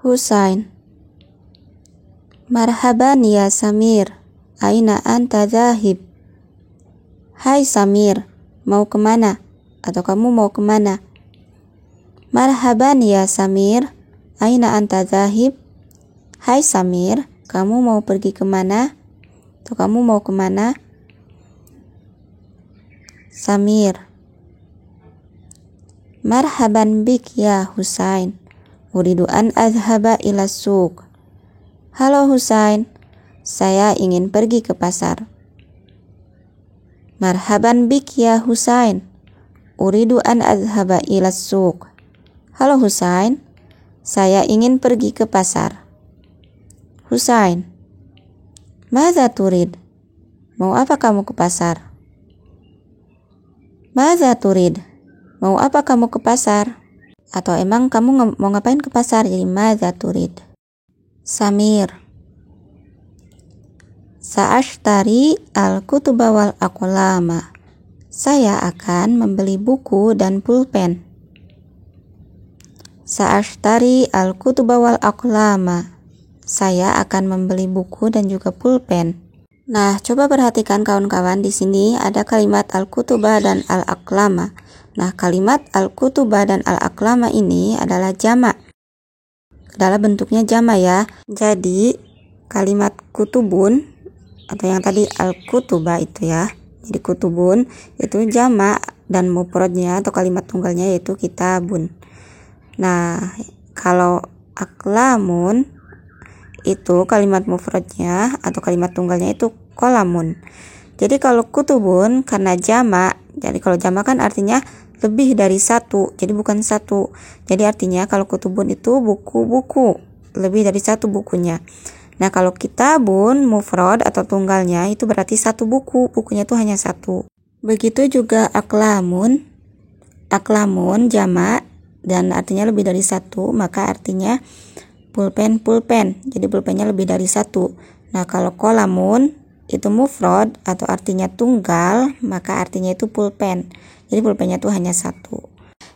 Husain. Marhaban ya Samir, aina anta dhahib? Hai Samir, mau kemana? Atau kamu mau kemana? Marhaban ya Samir, aina anta dhahib? Hai Samir, kamu mau pergi kemana? Atau kamu mau kemana? Samir. Marhaban bik ya Husain, uridu an adhaba ila suq. Halo Husain, saya ingin pergi ke pasar. Marhaban bik ya Husain, uridu an adhaba ila suq. Halo Husain, saya ingin pergi ke pasar. Husain. Madza turid? Mau apa kamu ke pasar? Madza turid? Mau apa kamu ke pasar? Atau emang kamu mau ngapain ke pasar? Jadi madza turid. Samir. Sa'ashtari al-kutuba wal aqlama. Saya akan membeli buku dan pulpen. Sa'ashtari al-kutuba wal aqlama. Saya akan membeli buku dan juga pulpen. Nah, coba perhatikan kawan-kawan, di sini ada kalimat al-kutuba dan al-aqlama. Nah, kalimat al-kutuba dan al-aqlama ini adalah jamak. Adalah bentuknya jamak ya. Jadi, kalimat kutubun atau yang tadi al-kutuba itu ya. Jadi kutubun itu jamak dan mufradnya atau kalimat tunggalnya yaitu kitabun. Nah, kalau aqlamun itu kalimat mufradnya atau kalimat tunggalnya itu qalamun. Jadi kalau kutubun karena jamak, jadi kalau jamak kan artinya lebih dari satu, jadi bukan satu. Jadi artinya kalau kutubun itu buku-buku, lebih dari satu bukunya. Nah, kalau kitabun mufrad atau tunggalnya itu berarti satu buku, bukunya itu hanya satu. Begitu juga aklamun, aklamun jamak dan artinya lebih dari satu, maka artinya pulpen. Jadi pulpennya lebih dari satu. Nah, kalau qalamun itu mufrad atau artinya tunggal, maka artinya itu pulpen. Jadi pulpennya itu hanya satu.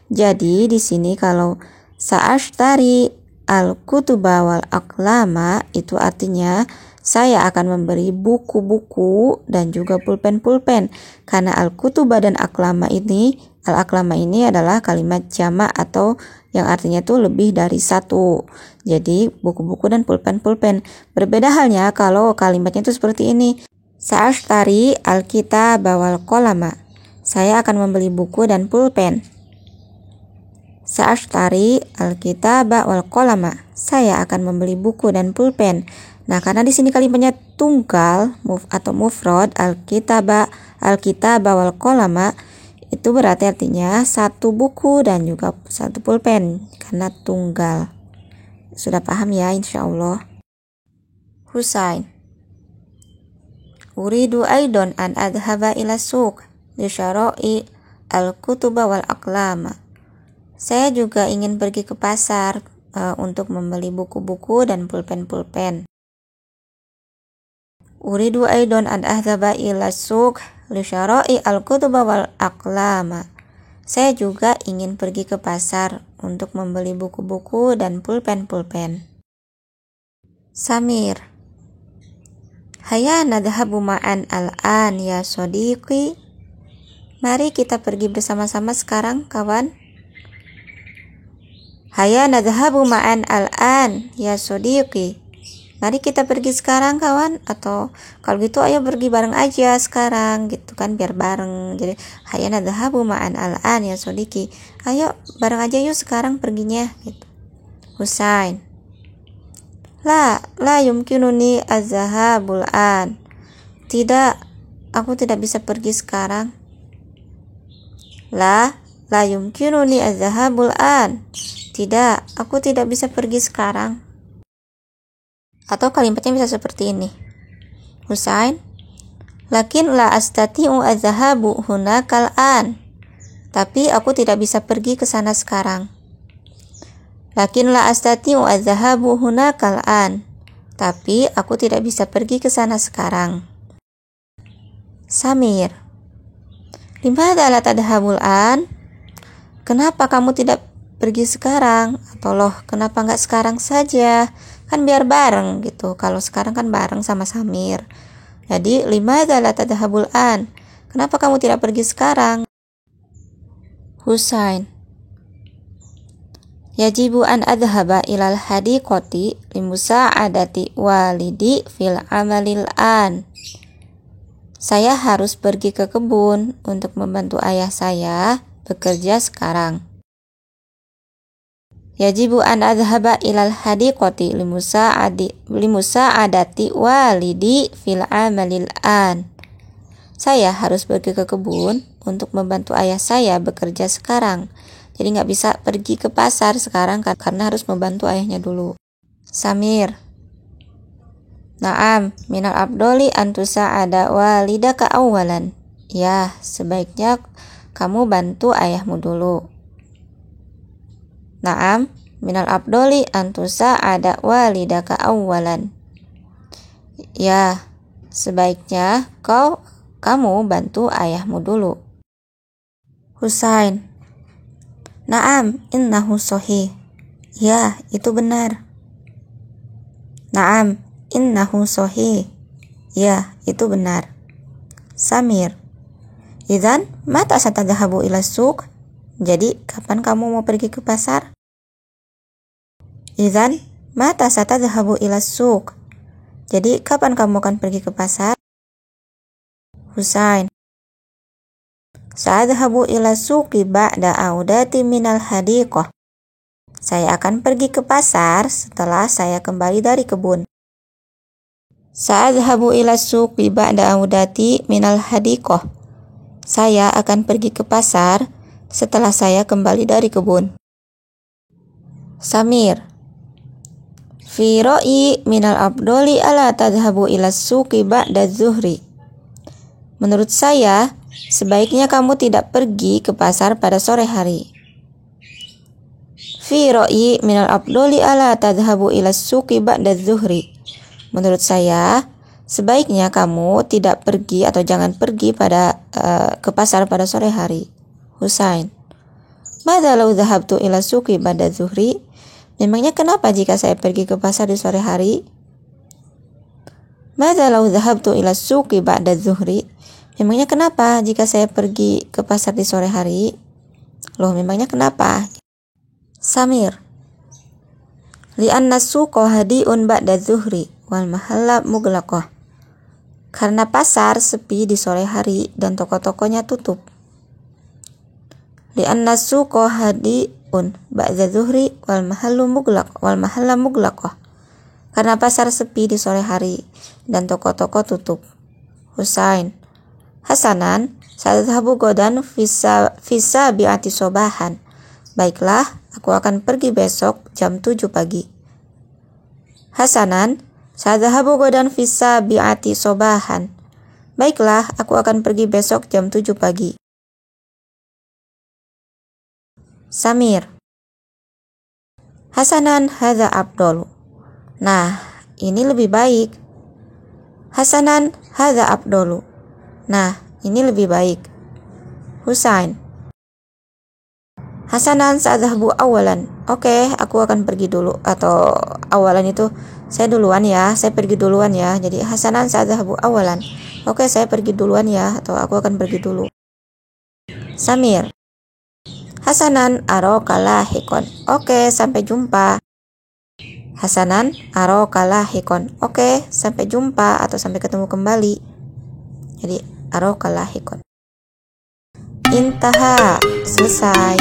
Jadi di sini kalau sa'ashtari al-kutuba wal aqlama itu artinya saya akan memberi buku-buku dan juga pulpen-pulpen. Karena al-kutuba dan al-aqlama ini adalah kalimat jamak atau yang artinya itu lebih dari satu. Jadi buku-buku dan pulpen-pulpen. Berbeda halnya kalau kalimatnya itu seperti ini. Sa'ashtari al-kitaba wal qalama. Saya akan membeli buku dan pulpen. Sa'ashtari al-kitaba wal qalama. Saya akan membeli buku dan pulpen. Nah, karena di sini kalimatnya tunggal atau mufrad al-kitaba wal qalama, itu berarti artinya satu buku dan juga satu pulpen karena tunggal. Sudah paham ya insyaallah. Husain. Uridu aidon an adhaba ila suq li syara'i al-kutuba wal aqlama. Saya juga ingin pergi ke pasar untuk membeli buku-buku dan pulpen-pulpen. Uridu aidon an adhaba ila suq li syara'i al-kutuba wal aqlama. Saya juga ingin pergi ke pasar untuk membeli buku-buku dan pulpen-pulpen. Samir. Hayya nadhabu ma'an al-an ya sodiqi. Mari kita pergi bersama-sama sekarang, kawan. Hayya nadhabu ma'an al-an ya sodiqi. Mari kita pergi sekarang, kawan. Atau kalau gitu ayo pergi bareng aja sekarang gitu kan, biar bareng. Jadi hayya nadhabu ma'an al-an ya sodiqi. Ayo bareng aja yuk sekarang perginya gitu. Husain. La yumkinuni az-zahabul an. Tidak, aku tidak bisa pergi sekarang. La yumkinuni az-zahabul an. Tidak, aku tidak bisa pergi sekarang. Atau kalimatnya bisa seperti ini. Husain. Lakin la astati'u az-zahabu hunakal an. Tapi aku tidak bisa pergi ke sana sekarang. Lakin la astati'u az-zahabu hunakal an. Tapi aku tidak bisa pergi ke sana sekarang. Samir. Limadza la tadhhabul an? Kenapa kamu tidak pergi sekarang? Atau loh, kenapa nggak sekarang saja? Kan biar bareng gitu. Kalau sekarang kan bareng sama Samir. Jadi, limadza la tadhhabul an? Kenapa kamu tidak pergi sekarang? Husain. Yajibu an adhhaba ilal hadiqati limusa'adati walidi fil amalil an. Saya harus pergi ke kebun untuk membantu ayah saya bekerja sekarang. Yajibu an adhhaba ilal hadiqati limusa'adati walidi fil amalil an. Saya harus pergi ke kebun untuk membantu ayah saya bekerja sekarang. Jadi nggak bisa pergi ke pasar sekarang karena harus membantu ayahnya dulu. Samir. Naam, minal abdoli antusa ada walidaka awalan. Ya, sebaiknya kamu bantu ayahmu dulu. Naam, minal abdoli antusa ada walidaka awalan. Ya, sebaiknya kamu bantu ayahmu dulu. Husain. Naam, innahu sahih. Ya, itu benar. Naam, innahu sahih. Ya, itu benar. Samir. Idzan, mata satadhahabu ila suq? Jadi, kapan kamu mau pergi ke pasar? Idzan, mata satadhahabu ila suq? Jadi, kapan kamu akan pergi ke pasar? Husain. Sa'adhabu ila suqi ba'da audati minal hadiqah. Saya akan pergi ke pasar setelah saya kembali dari kebun. Sa'adhabu ila suqi ba'da audati minal hadiqah. Saya akan pergi ke pasar setelah saya kembali dari kebun. Samir. Fi ra'i minal abdoli ala tadhabu ila suqi ba'da zuhri. Menurut saya, sebaiknya kamu tidak pergi ke pasar pada sore hari. Fi ra'i minal abdoli ala tadhabu ila suqi ba'da zuhri. Menurut saya, sebaiknya kamu tidak pergi atau jangan pergi ke pasar pada sore hari. Husain. Madza law dhahabtu ila suqi ba'da zuhri? Memangnya kenapa jika saya pergi ke pasar di sore hari? Madza law dhahabtu ila suqi ba'da zuhri? Memangnya kenapa jika saya pergi ke pasar di sore hari? Loh, memangnya kenapa? Samir. Li'anna suqa hadi'un ba'da zuhri wal mahalla mughlaqah. Karena pasar sepi di sore hari dan toko-tokonya tutup. Li'anna suqa hadi'un ba'da zuhri wal mahalla mughlaqah. Karena pasar sepi di sore hari dan toko-toko tutup. Husain. Hasanan, sadhabu godan fisa bi'ati sobahan. Baiklah, aku akan pergi besok jam 7 pagi. Hasanan, sadhabu godan fisa bi'ati sobahan. Baiklah, aku akan pergi besok jam 7 pagi. Samir. Hasanan, hadza afdalu. Nah, ini lebih baik. Hasanan, hadza afdalu. Nah, ini lebih baik. Husain. Hasanan sa'adhabu awalan. Oke, aku akan pergi dulu. Atau awalan itu saya duluan ya. Saya pergi duluan ya. Jadi hasanan sa'adhabu awalan. Oke, saya pergi duluan ya. Atau aku akan pergi dulu. Samir. Hasanan aroka lahikon. Oke, sampai jumpa. Hasanan aroka lahikon. Oke, sampai jumpa atau sampai ketemu kembali. Jadi aroka lahikon. Intaha, selesai.